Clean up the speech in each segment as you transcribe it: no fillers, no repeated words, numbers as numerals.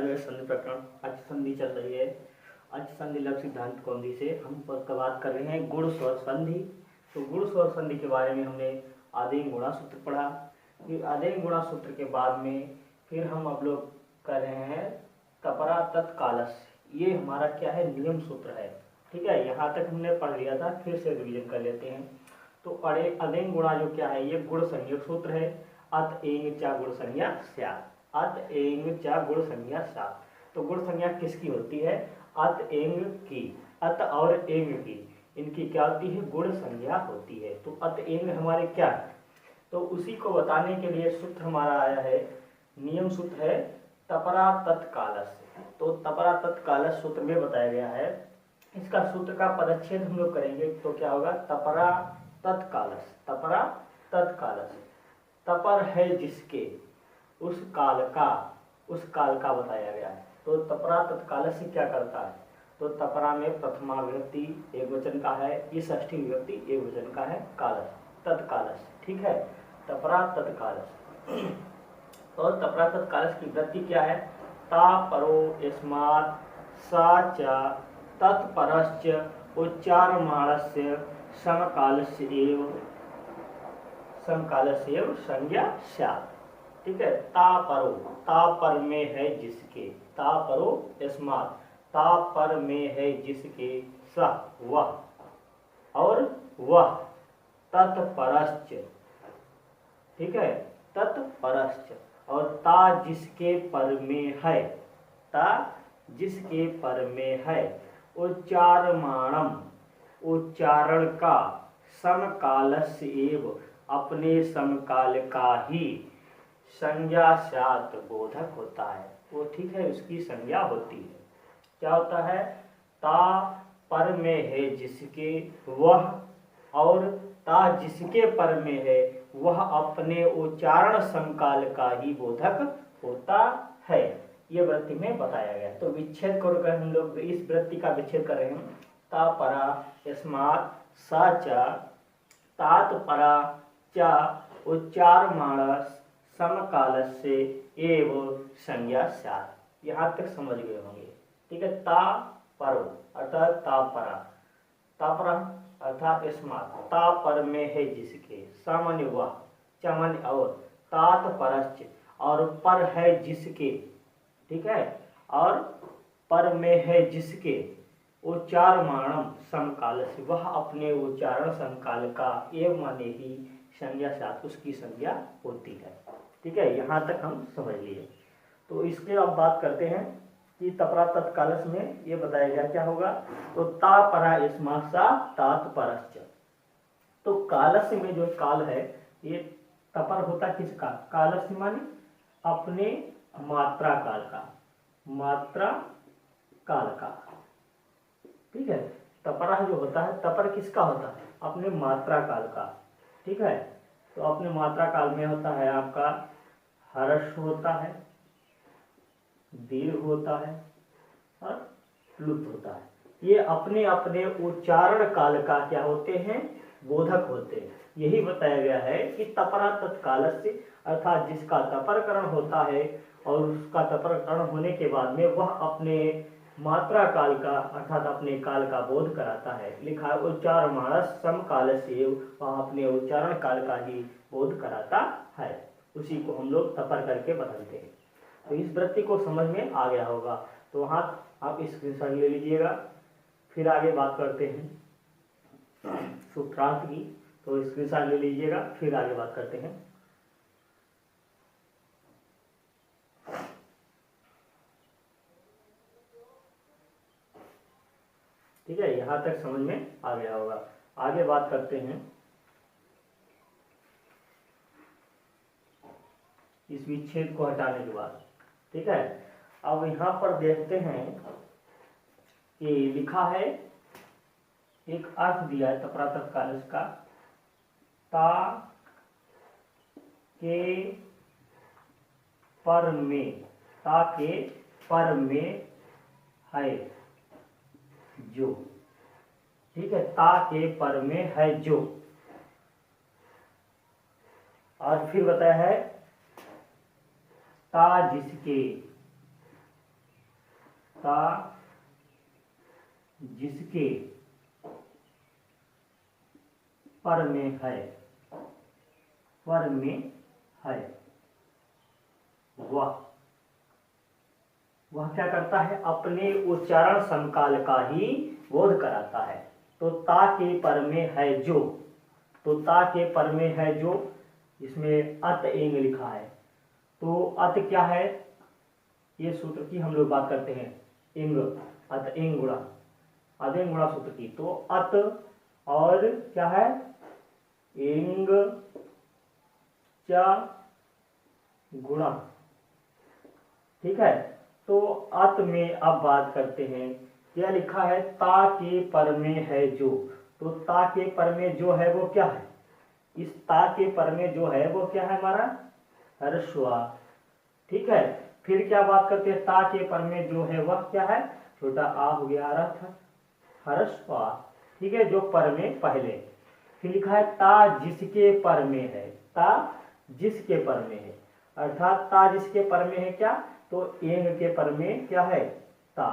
जो है संधि प्रकरण अच संधि चल रही है। अच संधि लघु सिद्धांत कौंदी से हम बात कर रहे हैं गुण स्वर संधि। तो गुण स्वर संधि के बारे में हमने आदेय गुणा सूत्र पढ़ा। फिर आदेय गुणा सूत्र के बाद में फिर हम अब लोग कर रहे हैं तपरा तत्कालस। ये हमारा क्या है, नियम सूत्र है। ठीक है, यहाँ तक हमने पढ़ लिया था, फिर से रिवीजन कर लेते हैं। तो अदेय गुणा जो क्या है, ये गुण संयोग सूत्र है। अत एंग चा गुण संज्ञा स्यात्। अत एंग चा गुण संज्ञा स्यात्। तो गुण संज्ञा किसकी होती है, अत एंग की। अत और एंग की, इनकी क्या होती है, गुण संज्ञा होती है। तो अत एंग हमारे क्या है, तो उसी को बताने के लिए सूत्र हमारा आया है, नियम सूत्र है तपरा तत्कालस। तो तपरा तत्कालस सूत्र में बताया गया है। इसका सूत्र का पदच्छेद हम लोग करेंगे तो क्या होगा, तपरा तत्कालस। तपरा तत्कालस, तपर है जिसके, उस काल का बताया गया है। तो तपरा तत्कालस से क्या करता है, तो तपरा में प्रथमा विभक्ति एक वचन का है, ये षष्ठी विभक्ति एक वचन का है, कालस तत्कालस। ठीक है, तपरा तत्कालस। और तपरा तत्कालस की वृत्ति क्या है, ता परो यस्मात् सा च तत्परश्च उच्चारमाणस्य समकालस्य एव संज्ञा स्यात्। ठीक है, ता पर में है जिसके, ता परो यस्मात्, ता पर में है जिसके, स वह, और वह, तत्परश्च। ठीक है, तत्परश्च, और ता जिसके पर में है, ता जिसके पर में है, उच्चारमाणम उच्चारण का, समकालस्य एव अपने समकाल का ही, संज्ञा स्यात् बोधक होता है। वो ठीक है, उसकी संज्ञा होती है। क्या होता है, ता पर में है जिसके वह, और ता जिसके पर में है वह अपने उच्चारण समकाल का ही बोधक होता है। ये वृत्ति में बताया गया। तो विच्छेद कर हम लोग इस वृत्ति का विच्छेद कर रहे हैं। ता परा यस्मात् सा च तात परा च उच्चारमाणस् समकालस्य एव संज्ञा स्यात्। यहाँ तक समझ गए होंगे। ठीक है, ता परो अर्थात ता परा, ता परा अर्थात यस्मात्, ता पर में है जिसके, सामान्य वह, चमन और, तात परश्च, और पर है जिसके। ठीक है, और पर में है जिसके, उच्चारमाणम समकाल से, वह अपने उच्चारण समकाल का, एवं माने ही संज्ञा स्यात् उसकी संज्ञा होती है। ठीक है, यहाँ तक हम समझ लिए। तो इसके अब बात करते हैं कि तपरा तत्कालस में ये बताया गया क्या होगा, तो ता परा यस्मात् सा तात परश्च। तो कालस्य में जो काल है, ये तपर होता किसका, कालस्य माने अपने मात्रा काल का, मात्रा काल का। ठीक है, तपरा जो होता है, तपर किसका होता है, अपने मात्रा काल का। ठीक है, तो अपने मात्रा काल में होता है आपका हर्ष होता है, दीर्घ होता है और प्लुत होता है। ये अपने अपने उच्चारण काल का क्या होते हैं, बोधक होते हैं। यही बताया गया है कि तपरा तत्कालस्य, अर्थात जिसका तपरकरण होता है और उसका तपरकरण होने के बाद में वह अपने मात्रा काल का, अर्थात अपने काल का बोध कराता है। लिखा उच्चारमाणस् समकालस्य, वह अपने उच्चारण काल का ही बोध कराता है। उसी को हम लोग तपर करके बदलते हैं। तो इस वृत्ति को समझ में आ गया होगा। तो वहाँ आप स्क्रीनशॉट ले लीजिएगा। फिर आगे बात करते हैं सूत्रार्थ की। तो स्क्रीनशॉट ले लीजिएगा, फिर आगे बात करते हैं। ठीक है, यहाँ तक समझ में आ गया होगा। आगे बात करते हैं इस विच्छेद को हटाने के बाद। ठीक है, अब यहाँ पर देखते हैं कि लिखा है, एक अर्थ दिया है तपरा तत्कालस का, ता के पर में, ता के पर में है जो। ठीक है, ता के पर में है जो, और फिर बताया है ता जिसके, ता जिसके पर में है, पर में है, वह क्या करता है, अपने उच्चारण समकाल का ही बोध कराता है। तो ता के पर में है जो, तो ता के पर में है जो, इसमें अत एंग लिखा है। तो अत क्या है, ये सूत्र की हम लोग बात करते हैं, इंग, अत एंग गुणा, अदेंग गुणा सूत्र की। तो अत और क्या है, एंग चा गुणा, ठीक है। तो अत में अब बात करते हैं, क्या लिखा है, ता के पर में है जो। तो ता के पर में जो है वो क्या है, इस ता के पर में जो है वो क्या है हमारा, ह्रस्व, ठीक है। फिर क्या बात करते हैं, ता के पर में जो है वह क्या है, छोटा आ हो गया, ह्रस्व, ठीक है, जो पर में पहले। फिर लिखा है ता जिसके पर में है, ता जिसके पर में है, अर्थात ता जिसके पर में है क्या, तो एंग के पर में क्या है, ता।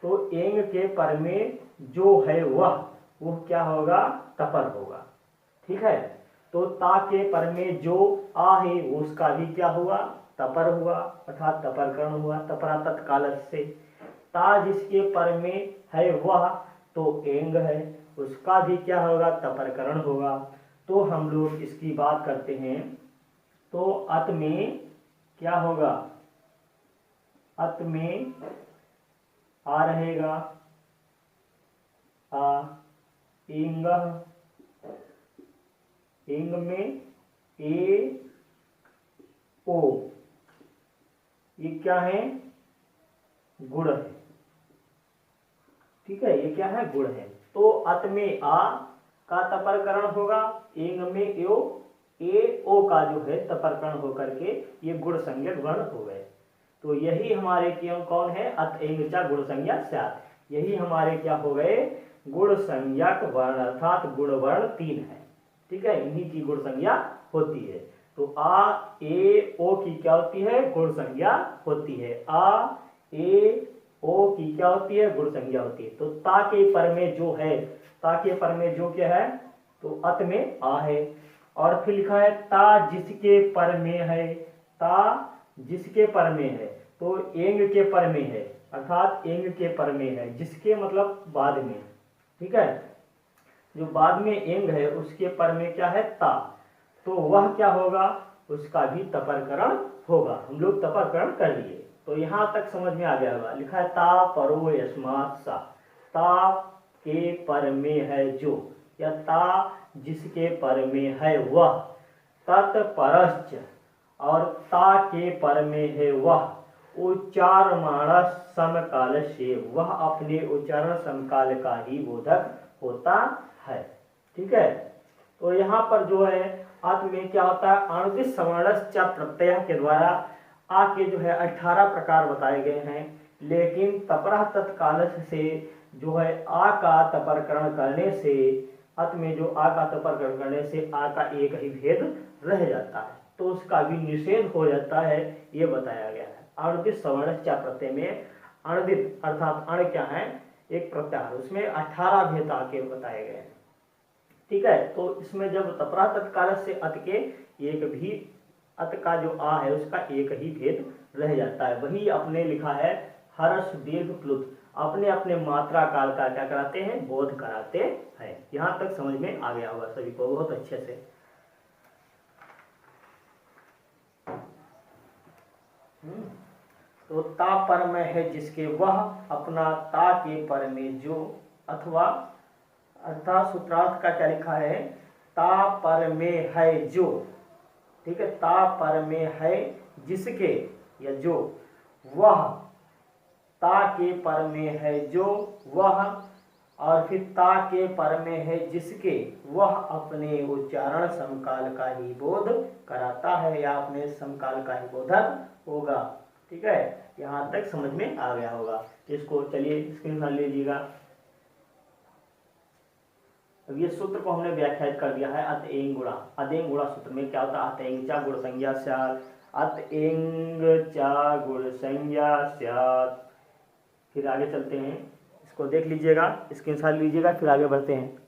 तो एंग के पर में जो है वह क्या होगा, तपर होगा, ठीक है। तो ता के पर में जो आ है उसका भी क्या हुआ, तपर हुआ, अर्थात तपरकरण हुआ, तपरा तत्काल से। ता जिसके पर में है वह तो एंग है, उसका भी क्या होगा, तपरकरण होगा। तो हम लोग इसकी बात करते हैं, तो अत में क्या होगा, अत में आ रहेगा, आ, इंग, इंग में ए ओ, ये क्या है, गुण है, ठीक है, ये क्या है, गुण है। तो अत में आ का तपरकरण होगा, एंग में ए ओ का जो है तपरकरण होकर के ये गुण संज्ञक वर्ण हो गए। तो यही हमारे क्यों कौन है, अत एंग चा गुण संज्ञा स्यात्, यही हमारे क्या हो गए, गुण संज्ञक वर्ण, अर्थात गुण वर्ण 3 है, ठीक है, इन्हीं की गुण संज्ञा होती है। तो आ ए ओ की क्या होती है, गुण संज्ञा होती है, आ ए ओ की क्या होती है, गुण संज्ञा होती है। तो ता के पर में जो है, ता के पर में जो क्या है, तो अत में आ है। और फिर लिखा है ता जिसके पर में है, ता जिसके पर में है, तो एंग के पर में है, अर्थात एंग के पर में है, जिसके मतलब बाद में, ठीक है, जो बाद में एंग है उसके पर में क्या है, ता। तो वह क्या होगा, उसका भी तपरकरण होगा। हम लोग तपरकरण कर लिए, तो यहां तक समझ में आ गया होगा। लिखा है ता परो यस्मात् सा, ता के पर में है जो, या ता जिसके पर में है वह, तत्परश्च, और ता के पर में है वह, उच्चारण समकाल से, वह अपने उच्चारण समकाल का ही बोधक होता है, ठीक है। तो यहाँ पर जो है अत में क्या होता है, अणुदित सवर्णश्च प्रत्यय के द्वारा आ के जो है 18 प्रकार बताए गए हैं, लेकिन तपरा तत्काल से जो है आ का तपरकरण करने से, अत में जो आ का तपरकरण करने से आ का एक ही भेद रह जाता है, तो उसका भी निषेध हो जाता है, ये बताया गया है। अणुदित सवर्णश्च प्रत्यय में अणुदित अर्थात अण क्या है, एक प्रत्याहार, उसमें 18 भेद आके बताए गए हैं, ठीक है। तो इसमें जब तपरा तत्काल से अत के एक भी, अत का जो आ है उसका एक ही भेद रह जाता है, वही अपने लिखा है हर्ष दीर्घ प्लुत, अपने अपने मात्रा काल का क्या कराते हैं, बोध कराते हैं। यहां तक समझ में आ गया होगा सभी को बहुत अच्छे से। तो ता पर में है जिसके, वह अपना ता के पर में जो, अथवा अर्थात सूत्रार्थ का क्या लिखा है, ता पर में है जो, ठीक है, ता पर में है जिसके, या जो, वह ता के पर में है जो वह, और फिर ता के पर में है जिसके, वह अपने उच्चारण समकाल का ही बोध कराता है, या अपने समकाल का ही बोधक होगा, ठीक है। यहाँ तक समझ में आ गया होगा। इसको चलिए स्क्रीनशॉट लीजिएगा। अब ये सूत्र को हमने व्याख्यात कर दिया है, अत एंग गुणा, अदेंग गुणा सूत्र में क्या होता है, अत एंग चा गुण संज्ञा स्यात्, अत एंग चा गुण संज्ञा स्यात्, फिर आगे चलते हैं, इसको देख लीजिएगा, स्क्रीनशॉट लीजिएगा, फिर आगे बढ़ते हैं।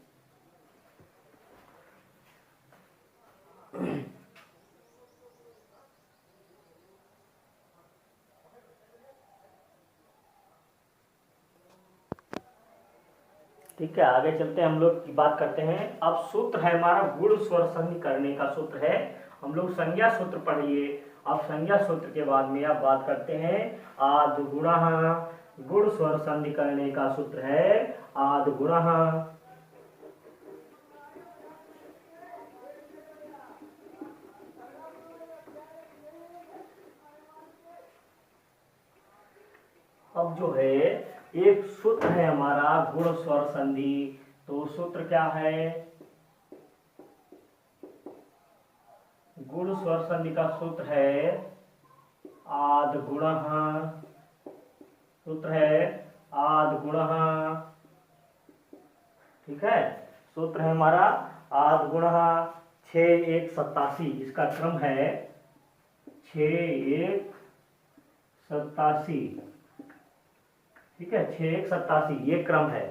ठीक है, आगे चलते हैं, हम लोग की बात करते हैं। अब सूत्र है हमारा गुण स्वर संधि करने का सूत्र है। हम लोग संज्ञा सूत्र पढ़ लिए। अब संज्ञा सूत्र के बाद में अब बात करते हैं आद गुणः। गुण स्वर संधि करने का सूत्र है आद गुणः। अब जो है एक सूत्र है हमारा गुण स्वर संधि, तो सूत्र क्या है? गुण स्वर संधि का सूत्र है आद गुणः। सूत्र है आद गुणः। ठीक है, सूत्र है हमारा आद गुणः 6 1 87, इसका क्रम है 6 1 87। ठीक है, 6 1 87 ये क्रम है।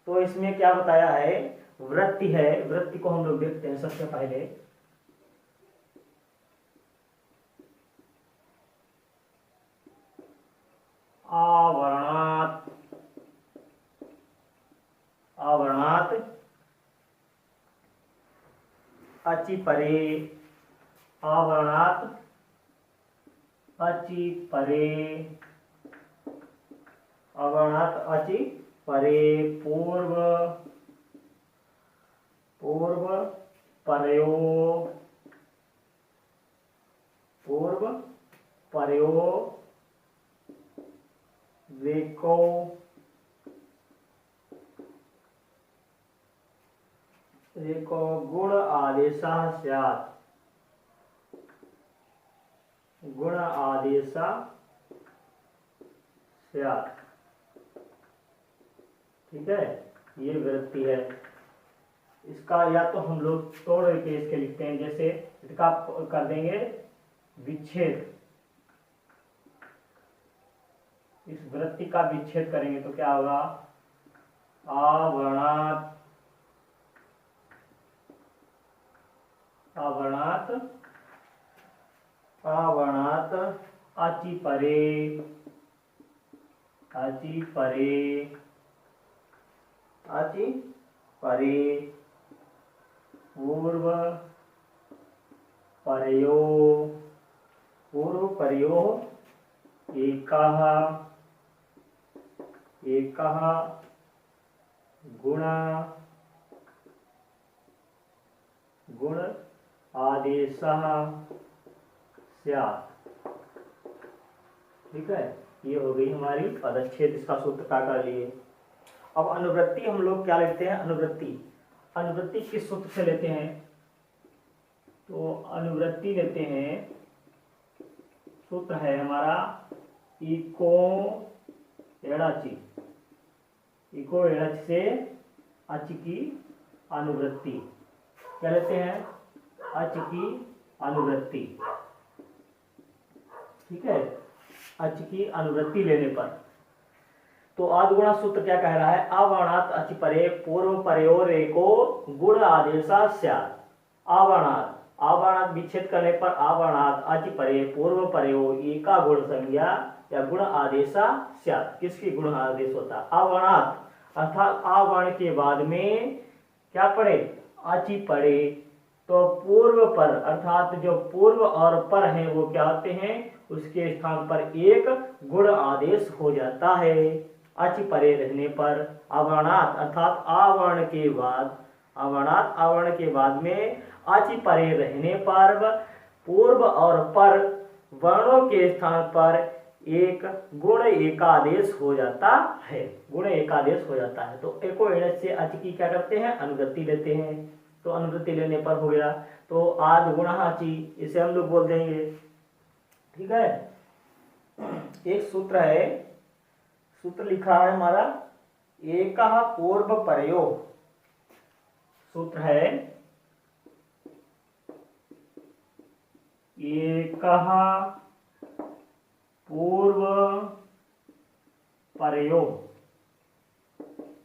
तो इसमें क्या बताया है? वृत्ति है, वृत्ति को हम लोग देखते हैं सबसे पहले। आवर्णात, आवर्णात अचि परे, आवर्णात अचि परे, अवर्णात अचि परे, पूर्व पूर्व परयो, पूर्व परयो वेको, रेको गुण आदेशः स्यात्, गुण आदेशः स्यात्। ठीक है, ये वृत्ति है। इसका या तो हम लोग तोड़ के इसके लिखते हैं, जैसे इसका कर देंगे विच्छेद, इस वृत्ति का विच्छेद करेंगे तो क्या होगा? आवर्णात, आवर्णात, आवर्णात अचि परे, अचि परे, अचि परे, पूर्व परयो, पूर्व परयो एकः, एकः गुण, गुण आदेशः स्यात्। ठीक है, ये हो गई हमारी पदच्छेद, इसका सूत्र क्या कर लिए। अब अनुवृत्ति हम लोग क्या लेते हैं? अनुवृत्ति, अनुवृत्ति किस सूत्र से लेते हैं? तो अनुवृत्ति लेते हैं, सूत्र है हमारा इको एड़ाची, इको एड़च से अच की अनुवृत्ति। क्या लेते हैं? अच की अनुवृत्ति। ठीक है, अच की अनुवृत्ति लेने पर तो आदगुणा सूत्र क्या कह रहा है? आवर्णात अचि परे पूर्व परयोर एको गुण आदेशा स्यात्। आवर्णात, आवर्णात विच्छेद करने पर आवर्णात अचि परे पूर्व परयो एका गुण संज्ञा या गुण आदेशा स्यात्। किसकी गुण आदेश होता है? आवर्णात, अर्थात आवर्ण के बाद में क्या पड़े? अचि पड़े, तो पूर्व पर अर्थात जो पूर्व और पर हैं वो क्या होते हैं? उसके स्थान पर एक गुण आदेश हो जाता है। अचि परे रहने पर अवर्णात अर्थात आवर्ण के बाद, अवर्णात आवर्ण के बाद में अचि परे रहने पर पूर्व और पर वर्णों के स्थान पर एक गुण एकादेश हो जाता है, गुण एकादेश हो जाता है। तो एको एणच से अच की क्या करते हैं? अनुवृत्ति लेते हैं। तो अनुवृत्ति लेने पर हो गया तो आद गुण अचि, इसे हम लोग बोल देंगे। ठीक है, एक सूत्र है, सूत्र लिखा है हमारा एकः पूर्व परयो, सूत्र है एकः पूर्व परयोः,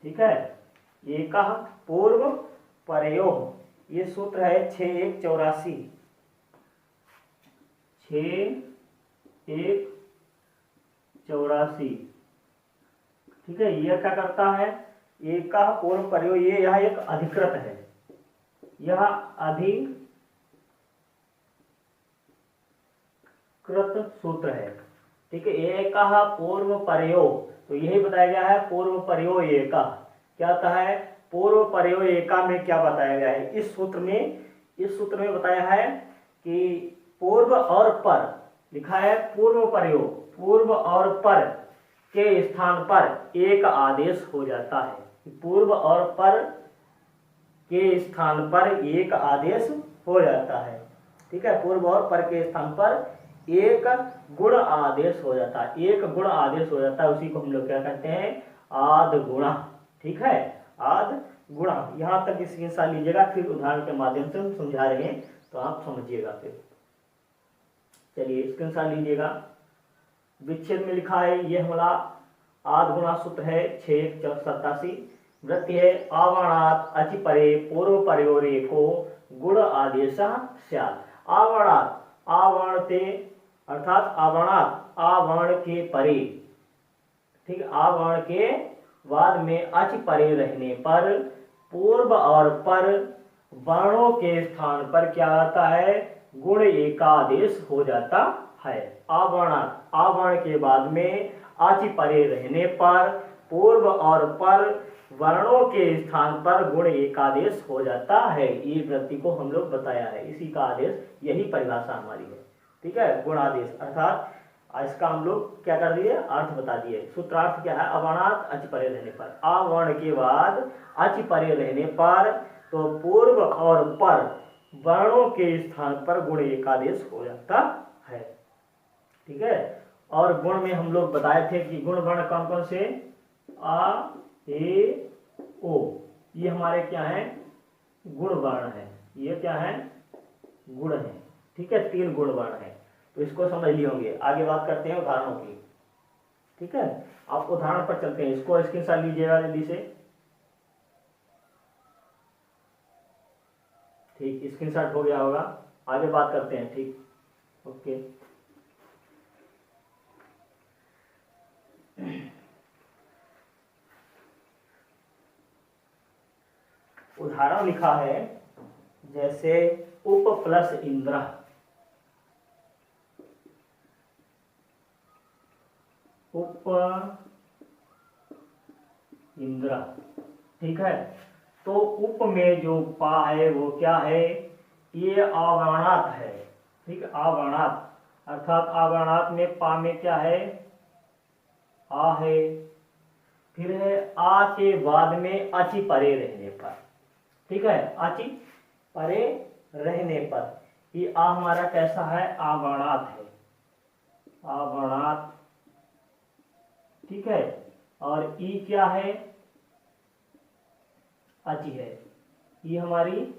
ठीक है, एकः पूर्व परयोः, ये सूत्र है 6184, 6184, ठीक है। यह क्या करता है, एकः पूर्व परयोः, ये यह एक अधिकृत है, यह अधिकृत सूत्र है, ठीक है। एकः पूर्व परयोः, तो यही बताया गया है पूर्व परयोः एकः, क्या होता है पूर्व परयोः एका में क्या बताया गया है, इस सूत्र में बताया है कि पूर्व और पर लिखा है, पूर्व परयोः, पूर्व और पर के स्थान पर एक आदेश हो जाता है, पूर्व और पर के स्थान पर एक आदेश हो जाता है, ठीक है। पूर्व और पर के स्थान पर एक गुण आदेश हो जाता है, एक गुण आदेश हो जाता है, उसी को हम लोग क्या कहते हैं, आद गुणा, ठीक है, आद गुणा। यहां तक इसकी स्क्रीनशॉट लीजिएगा, फिर उदाहरण के माध्यम से हम समझा रहे हैं तो आप समझिएगा। फिर चलिए स्क्रीनशॉट लीजिएगा, विच्छेद में लिखा है, ये हमारा आद गुणा सूत्र है 6187, वृत्ति है आवर्णात अचि परे पूर्व परयोरे को गुण आदेश स्यात्। आवर्णात, आवर्ण ते अर्थात आवर्णात, आवर्ण के परे, ठीक है, आवर्ण के बाद में अच परे रहने पर पूर्व और पर वर्णों के स्थान पर क्या आता है, गुण एकादेश हो जाता है। आवर्णात, आवर्ण के बाद में अच परे रहने पर पूर्व और पर वर्णों के स्थान पर गुण एकादेश हो जाता है, ये वृत्ति को हम लोग बताया है, इसी का आदेश, यही परिभाषा हमारी है, ठीक है, गुणादेश। अर्थात इसका हम लोग क्या कर दिए, अर्थ बता दिए। सूत्रार्थ क्या है, अवर्णात अच परे रहने पर, आवर्ण के बाद अच परे रहने पर तो पूर्व और पर वर्णों के स्थान पर गुण एकादेश हो जाता है, ठीक है। और गुण में हम लोग बताए थे कि गुण वर्ण कौन कौन से, आ ए ओ, ये हमारे क्या है, गुण वर्ण है, ये क्या है, गुण है, ठीक है, 3 गुण वर्ण है, तो इसको समझ लिए होंगे। आगे बात करते हैं उदाहरणों की, ठीक है। आप उदाहरण पर चलते हैं, इसको स्क्रीनशॉट लीजिएगा जल्दी से, ठीक, स्क्रीनशॉट हो गया होगा, आगे बात करते हैं, ठीक, ओके। उदाहरण लिखा है, जैसे उप प्लस इंद्र, उप इंद्र, ठीक है। तो उप में जो पा है वो क्या है, ये आवर्णात है, ठीक है, आवर्णात, अर्थात आवर्णात में पा में क्या है, आ है, फिर है आ के बाद में अचि परे रहने पर, ठीक है, अचि परे रहने पर, ये आ हमारा कैसा है, आवर्णात है, आवर्णात, ठीक है। और ई क्या है, अचि है, ये हमारी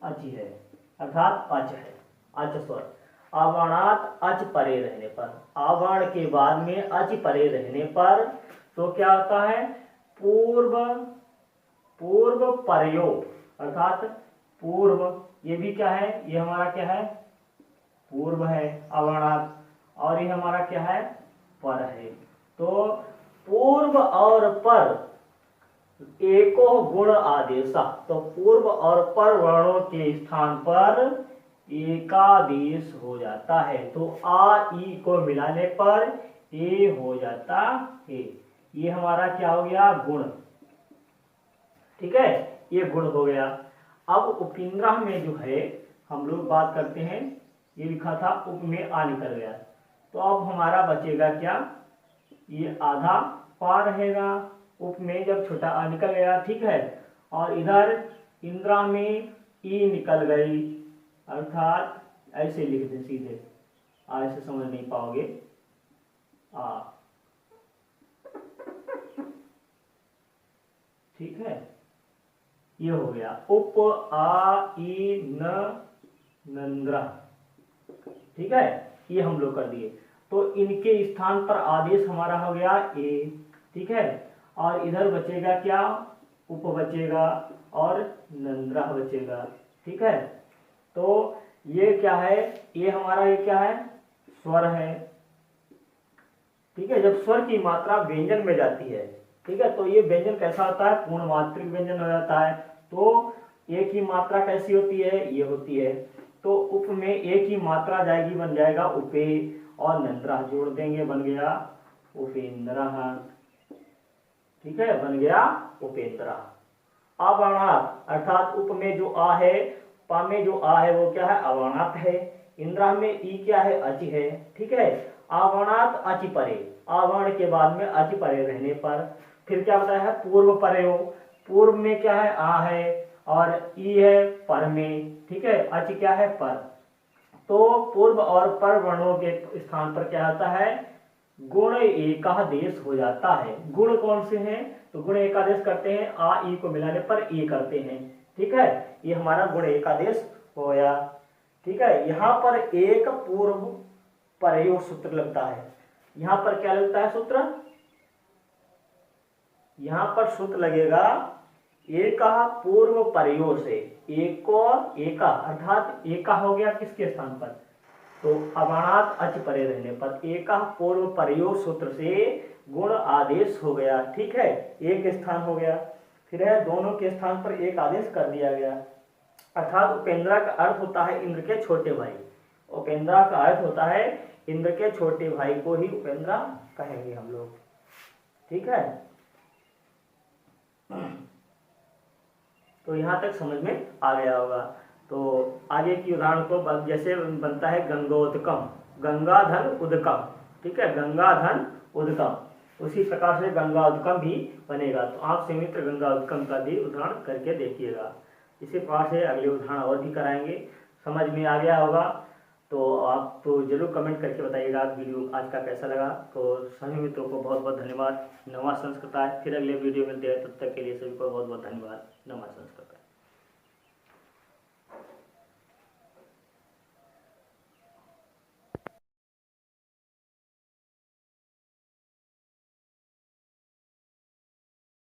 अचि है, अर्थात अच है, अच स्वर। आवर्णात अच परे रहने पर, आवर्ण के बाद में अच परे रहने पर तो क्या होता है, पूर्व परयो, अर्थात पूर्व, ये भी क्या है, ये हमारा क्या है, पूर्व है आवर्णात, और ये हमारा क्या है, पर है। तो पूर्व और पर एको गुण आदेशा, तो पूर्व और पर वर्णों के स्थान पर एकादेश हो जाता है, तो आ ई को मिलाने पर ए हो जाता है, ये हमारा क्या हो गया, गुण, ठीक है, ये गुण हो गया। अब उपइंद्रा में जो है हम लोग बात करते हैं, ये लिखा था उप में आ निकल गया, तो अब हमारा बचेगा क्या, ये आधा पा रहेगा, उप में जब छोटा आ निकल गया, ठीक है, और इधर इंद्रा में ई निकल गई, अर्थात ऐसे लिख दे सीधे, ऐसे समझ नहीं पाओगे, आ, ठीक है, ये हो गया उप आ ई न नंद्रा, ठीक है, ये हम लोग कर दिए। तो इनके स्थान पर आदेश हमारा हो गया ए, ठीक है। और इधर बचेगा क्या, उप बचेगा और नंद्राह बचेगा, ठीक है। तो ये क्या है, ये हमारा ये क्या है, स्वर है, ठीक है। जब स्वर की मात्रा व्यंजन में जाती है, ठीक है, तो ये व्यंजन कैसा होता है, पूर्ण मात्रिक व्यंजन हो जाता है। तो एक ही मात्रा कैसी होती है, ये होती है। तो उप में एक ही मात्रा जाएगी, बन जाएगा उपे, और नंद्राह जोड़ देंगे, बन गया उपेंद्रः, ठीक है, बन गया उपेंद्रः। अवर्णात अर्थात उप में जो आ है, पा में जो आ है वो क्या है, अवर्णात है। इंद्रा में ई क्या है, अच है, ठीक है। अवर्णात अच परे, आवर्ण के बाद में अच परे रहने पर फिर क्या बताया है, पूर्व परेयो, पूर्व में क्या है, आ है, और ई है पर में, ठीक है, अच क्या है, पर। तो पूर्व और पर वर्णों के स्थान पर क्या आता है, गुण एकादेश हो जाता है। गुण कौन से हैं, तो गुण एकादेश करते हैं, आ ई को मिलाने पर ई करते हैं, ठीक है। ये हमारा गुण एकादेश हो गया, ठीक है। यहाँ पर एक पूर्व परयो सूत्र लगता है। यहाँ पर क्या लगता है सूत्र, यहाँ पर सूत्र लगेगा एक पूर्व परयो से, एको एका अर्थात एका हो गया किसके स्थान पर, तो अवर्णात अच परे रहने पर एक पूर्व परयो सूत्र से गुण आदेश हो गया, ठीक है, एक स्थान हो गया। फिर है दोनों के स्थान पर एक आदेश कर दिया गया, अर्थात उपेंद्रा का अर्थ होता है इंद्र के छोटे भाई। उपेंद्रा का अर्थ होता है इंद्र के छोटे भाई को ही उपेंद्रा कहेंगे हम लोग, ठीक है। तो यहाँ तक समझ में आ गया होगा। तो आगे की उदाहरण को जैसे बनता है गंगोदकम, गंगाधन उदकम, ठीक है, गंगाधन उदकम, उसी प्रकार से गंगाउदकम भी बनेगा। तो आप संयुक्त गंगाउदकम का भी उदाहरण करके देखिएगा। इसी प्रकार से अगले उदाहरण और भी कराएंगे। समझ में आ गया होगा तो आप तो जरूर कमेंट करके बताइएगा वीडियो आज का कैसा लगा। तो सभी मित्रों को बहुत बहुत धन्यवाद। नमः संस्कृताय। फिर अगले वीडियो मिलते हैं, तब तक के लिए सभी को बहुत बहुत धन्यवाद। नमः संस्कृताय।